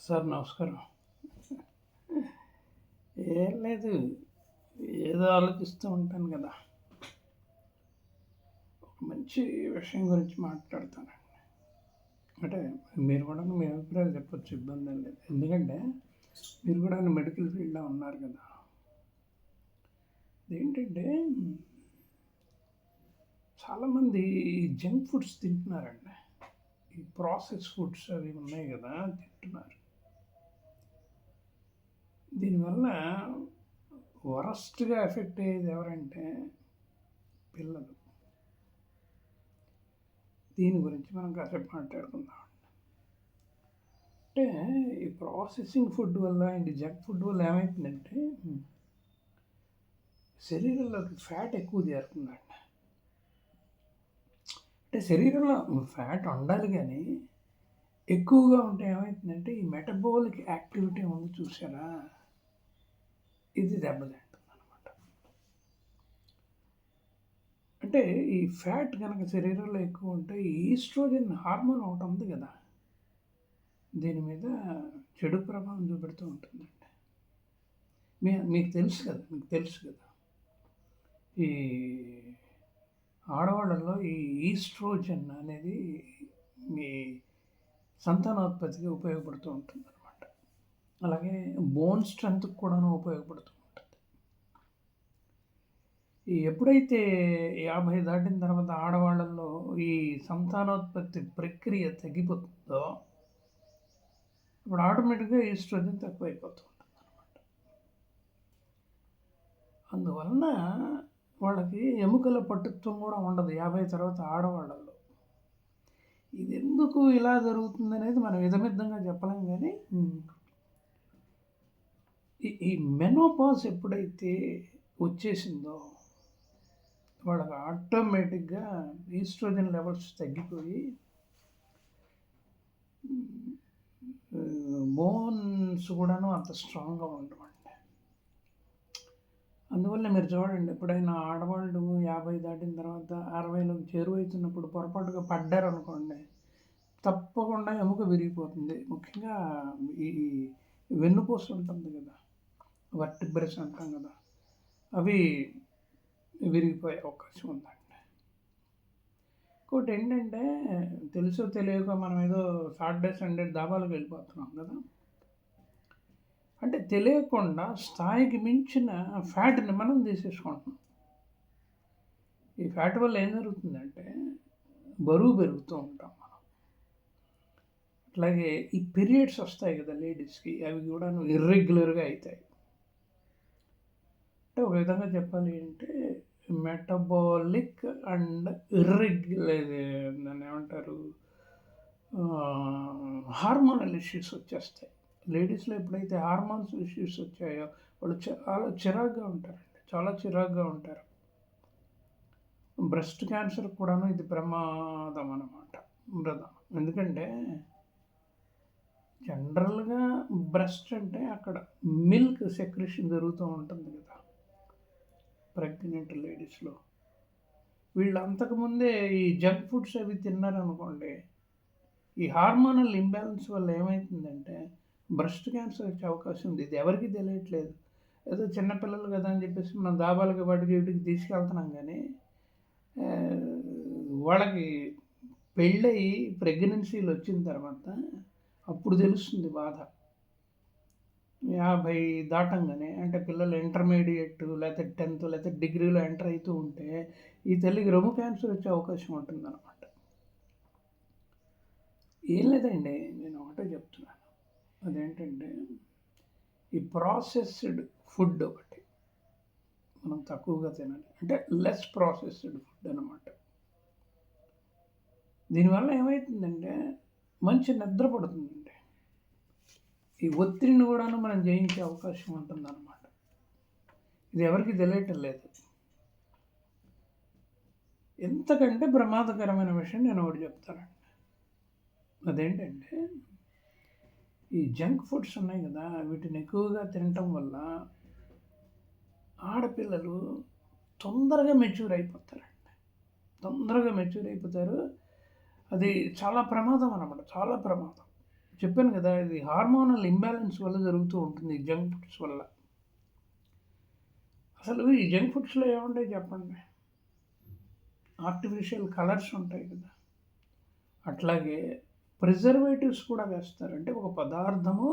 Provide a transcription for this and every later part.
Sir నమస్కారం. ఏం లేదు. ఏదో ఆలోచిస్తూ ఉంటాను కదా! ఒక మంచి విషయం గురించి మాట్లాడతానండి. అంటే మీరు కూడాను మీ అభిప్రాయాలు చెప్పొచ్చు, ఇబ్బందేం లేదు. ఎందుకంటే మీరు కూడా మెడికల్ ఫీల్డ్‌లో ఉన్నారు కదా! అదేంటంటే చాలామంది ఈ జంక్ ఫుడ్స్ తింటున్నారండి. ఈ ప్రాసెస్ ఫుడ్స్ అవి ఉన్నాయి కదా! తింటున్నారు. దీనివల్ల వరస్ట్‌గా ఎఫెక్ట్ అయ్యేది ఎవరంటే పిల్లలు. దీని గురించి మనం కాసేపు మాట్లాడుకుందాం. అంటే ఈ ప్రాసెసింగ్ ఫుడ్ వల్ల, ఈ జంక్ ఫుడ్ వల్ల ఏమైతుందంటే శరీరంలోకి ఫ్యాట్ ఎక్కువ చేరుతుందండి. అంటే శరీరంలో ఫ్యాట్ ఉండాలి కానీ ఎక్కువగా ఉంటే ఏమైతుందంటే ఈ మెటబాలిక్ యాక్టివిటీ ఉంది చూసారా, ఇది దెబ్బతింటుందనమాట. అంటే ఈ ఫ్యాట్ కనుక శరీరంలో ఎక్కువ ఉంటే ఈస్ట్రోజన్ హార్మోన్ ఒకటి ఉంది కదా, దీని మీద చెడు ప్రభావం చూపెడుతూ ఉంటుందండి. మీకు తెలుసు కదా ఈ ఆడవాళ్ళలో ఈ ఈస్ట్రోజన్ అనేది మీ సంతానోత్పత్తికి ఉపయోగపడుతూ ఉంటుందన్నమాట. అలాగే బోన్ స్ట్రెంత్‌కి కూడాను ఉపయోగపడుతూ ఉంటుంది. ఎప్పుడైతే 50 దాటిన తర్వాత ఆడవాళ్ళల్లో ఈ సంతానోత్పత్తి ప్రక్రియ తగ్గిపోతుందో ఇప్పుడు ఆటోమేటిక్‌గా ఈస్ట్రోజన్ తక్కువైపోతూ ఉంటుందన్నమాట. అందువలన వాళ్ళకి ఎముకల పటుత్వం కూడా ఉండదు 50 తర్వాత ఆడవాళ్ళలో. ఇది ఎందుకు ఇలా జరుగుతుందనేది మనం ఇదమిద్దంగా చెప్పలేం కానీ ఈ మెనోపాజ్ ఎప్పుడైతే వచ్చేసిందో వాళ్ళకి ఆటోమేటిక్‌గా ఈస్ట్రోజన్ లెవెల్స్ తగ్గిపోయి బోన్స్ కూడాను అంత స్ట్రాంగ్‌గా ఉండవండి. అందువల్ల మీరు చూడండి, ఎప్పుడైనా ఆడవాళ్ళు 50 దాటిన తర్వాత 60లోకి చేరువవుతున్నప్పుడు పొరపాటుగా పడ్డారనుకోండి, తప్పకుండా ఎముక విరిగిపోతుంది. ముఖ్యంగా ఈ వెన్నుపూస ఉంటుంది కదా, వర్టిబ్రస్ అంటాం కదా, అవి విరిగిపోయే అవకాశం ఉందండి. ఇంకోటి ఏంటంటే తెలుసో తెలియక మనం ఏదో సాటర్డే సండే దాబాలకు వెళ్ళిపోతున్నాం కదా, అంటే తెలియకుండా స్థాయికి మించిన ఫ్యాట్‌ని మనం తీసేసుకుంటున్నాం. ఈ ఫ్యాట్ వల్ల ఏం జరుగుతుందంటే బరువు పెరుగుతూ ఉంటాం మనం. అట్లాగే ఈ పీరియడ్స్ వస్తాయి కదా లేడీస్‌కి, అవి కూడాను ఇర్రెగ్యులర్‌గా అవుతాయి. అంటే ఒక విధంగా చెప్పాలి అంటే మెటబాలిక్ అండ్ దాన్ని ఏమంటారు, హార్మోనల్ ఇష్యూస్ వచ్చేస్తాయి. లేడీస్‌లో ఎప్పుడైతే హార్మోన్స్ ఇష్యూస్ వచ్చాయో వాళ్ళు చాలా చిరాకుగా ఉంటారండి. చాలా చిరాకుగా ఉంటారు. బ్రెస్ట్ క్యాన్సర్ కూడాను ఇది ప్రమాదం అన్నమాట. ఎందుకంటే జనరల్‌గా బ్రెస్ట్ అంటే అక్కడ మిల్క్ సెక్రెషన్ జరుగుతూ ఉంటుంది కదా ప్రెగ్నెంట్ లేడీస్‌లో. వీళ్ళు అంతకుముందే ఈ జంక్ ఫుడ్స్ అవి తిన్నారనుకోండి, ఈ హార్మోనల్ ఇంబ్యాలెన్స్ వల్ల ఏమైతుందంటే బ్రెస్ట్ క్యాన్సర్ వచ్చే అవకాశం ఉంది. ఇది ఎవరికీ తెలియట్లేదు. ఏదో చిన్నపిల్లలు కదా అని చెప్పేసి మనం దాబాలకి వాటికి వీటికి తీసుకెళ్తున్నాం కానీ వాళ్ళకి పెళ్ళయి ప్రెగ్నెన్సీలు వచ్చిన తర్వాత అప్పుడు తెలుస్తుంది బాధ. 50 దాటంగానే, అంటే పిల్లలు ఇంటర్మీడియేట్ లేకపోతే 10థ్ లేకపోతే డిగ్రీలో ఎంటర్ అవుతూ ఉంటే ఈ తల్లికి రొమ్ము క్యాన్సర్ వచ్చే అవకాశం ఉంటుందన్నమాట. ఏం లేదండి, నేను ఒకటే చెప్తున్నాను. అదేంటంటే ఈ ప్రాసెస్డ్ ఫుడ్ ఒకటి మనం తక్కువగా తినాలి. అంటే లెస్ ప్రాసెస్డ్ ఫుడ్ అన్నమాట. దీనివల్ల ఏమవుతుందంటే మంచి నిద్ర పడుతుందండి. ఈ ఒత్తిడిని కూడాను మనం జయించే అవకాశం ఉంటుందన్నమాట. ఇది ఎవరికి తెలియటం లేదు. ఎంతకంటే ప్రమాదకరమైన విషయం నేను ఒకటి చెప్తానండి. అదేంటంటే ఈ జంక్ ఫుడ్స్ ఉన్నాయి కదా, వీటిని ఎక్కువగా తినటం వల్ల ఆడపిల్లలు తొందరగా మెచ్యూర్ అయిపోతారండి. అది చాలా ప్రమాదం అన్నమాట, చాలా ప్రమాదం. చెప్పాను కదా! ఇది హార్మోనల్ ఇంబాలెన్స్ వల్ల జరుగుతూ ఉంటుంది ఈ జంక్ ఫుడ్స్ వల్ల. అసలు ఈ జంక్ ఫుడ్స్‌లో ఏముంటాయి చెప్పండి? ఆర్టిఫిషియల్ కలర్స్ ఉంటాయి కదా! అట్లాగే ప్రిజర్వేటివ్స్ కూడా వేస్తారు. అంటే ఒక పదార్థము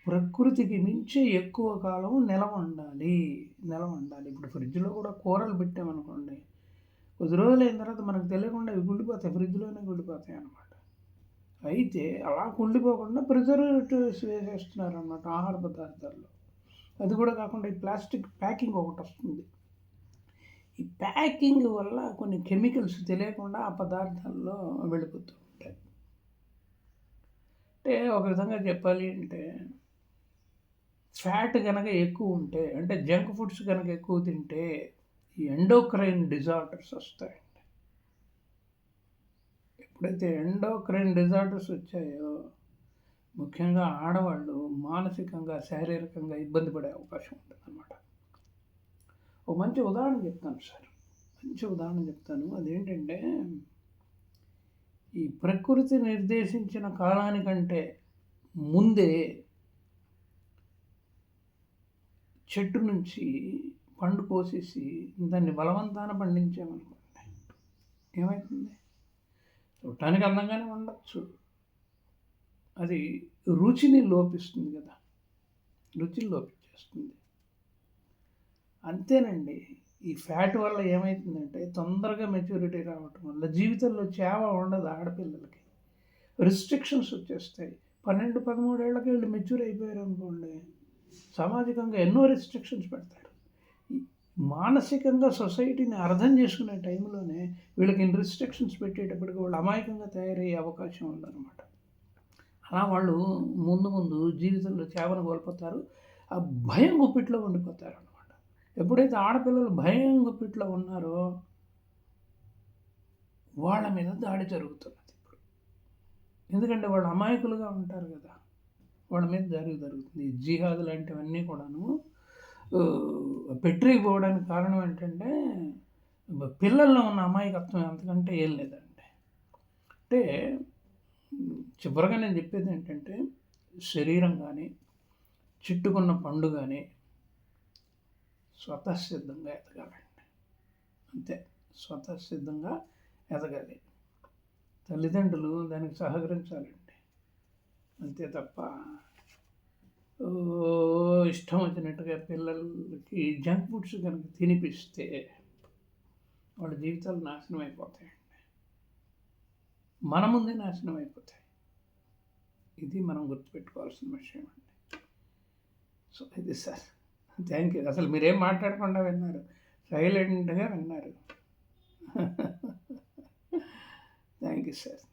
ప్రకృతికి మించి ఎక్కువ కాలం నిలవుండాలి. ఇప్పుడు ఫ్రిడ్జ్‌లో కూడా కూరలు పెట్టామనుకోండి, కొద్ది రోజులైన తర్వాత మనకు తెలియకుండా అవి కుళ్ళిపోతాయి. ఫ్రిడ్జ్‌లోనే కుళ్ళిపోతాయన్నమాట. అయితే అలా కుళ్ళిపోకుండా ప్రిజర్వేటివ్స్ వేసేస్తున్నారన్నమాట ఆహార పదార్థాల్లో. అది కూడా కాకుండా ఈ ప్లాస్టిక్ ప్యాకింగ్ ఒకటొస్తుంది. ఈ ప్యాకింగ్ వల్ల కొన్ని కెమికల్స్ తెలియకుండా ఆ పదార్థాల్లో వెళ్ళిపోతూ ఉంటాయి. అంటే ఒక విధంగా చెప్పాలి అంటే ఫ్యాట్ గనక ఎక్కువ ఉంటే, అంటే జంక్ ఫుడ్స్ గనక ఎక్కువ తింటే ఈ ఎండోక్రైన్ డిజార్డర్స్ వస్తాయండి. ఎప్పుడైతే ఎండోక్రైన్ డిజార్డర్స్ వచ్చాయో, ముఖ్యంగా ఆడవాళ్ళు మానసికంగా, శారీరకంగా ఇబ్బంది పడే అవకాశం ఉంటుందన్నమాట. ఒక మంచి ఉదాహరణ చెప్తాను సార్. అదేంటంటే, ఈ ప్రకృతి నిర్దేశించిన కాలానికంటే ముందే చెట్టు నుంచి పండు కోసేసి దాన్ని బలవంతాన పండించామనుకోండి, ఏమైతుంది? చూడటానికి అందంగానే ఉండొచ్చు. అది రుచిని లోపిస్తుంది కదా! రుచిని లోపించేస్తుంది. అంతేనండి. ఈ ఫ్యాట్ వల్ల ఏమైతుందంటే తొందరగా మెచ్యూరిటీ రావటం వల్ల జీవితంలో చేవ ఉండదు ఆడపిల్లలకి. రిస్ట్రిక్షన్స్ వచ్చేస్తాయి. 12, 13 ఏళ్ళకి వీళ్ళు మెచ్యూర్ అయిపోయారనుకోండి, సామాజికంగా ఎన్నో రిస్ట్రిక్షన్స్ పెడతారు. మానసికంగా సొసైటీని అర్థం చేసుకునే టైంలోనే వీళ్ళకి ఇన్ని రిస్ట్రిక్షన్స్ పెట్టేటప్పటికి వాళ్ళు అమాయకంగా తయారయ్యే అవకాశం ఉందన్నమాట. అలా వాళ్ళు ముందు జీవితంలో చేవను కోల్పోతారు. ఆ భయం గుప్పిట్లో ఉండిపోతారన్నమాట. ఎప్పుడైతే ఆడపిల్లలు భయం గుప్పిట్లో ఉన్నారో వాళ్ళ మీద దాడి జరుగుతున్నది ఇప్పుడు. ఎందుకంటే వాళ్ళు అమాయకులుగా ఉంటారు కదా! వాళ్ళ మీద దాడి జరుగుతుంది. జిహాద్ లాంటివన్నీ కూడాను పెట్టిపోవడానికి కారణం ఏంటంటే పిల్లల్లో ఉన్న అమాయకత్వం అంతకంటే ఏం లేదండి. అంటే చివరగా నేను చెప్పేది ఏంటంటే, శరీరం కానీ, చెట్టుకున్న పండు కానీ స్వతఃసిద్ధంగా ఎదగాలండి. అంతే. స్వతఃసిద్ధంగా ఎదగాలి. తల్లిదండ్రులు దానికి సహకరించాలండి. అంతే తప్ప ఇష్టం వచ్చినట్టుగా పిల్లలకి జంక్ ఫుడ్స్ కనుక తినిపిస్తే వాళ్ళ జీవితాలు నాశనం అయిపోతాయండి. మన ముందే నాశనం అయిపోతాయి. ఇది మనం గుర్తుపెట్టుకోవాల్సిన విషయం అండి. సో ఇది సార్. Thank you. అసలు మీరేం మాట్లాడకుండా విన్నారు. సైలెంట్‌గా విన్నారు. Thank you sir.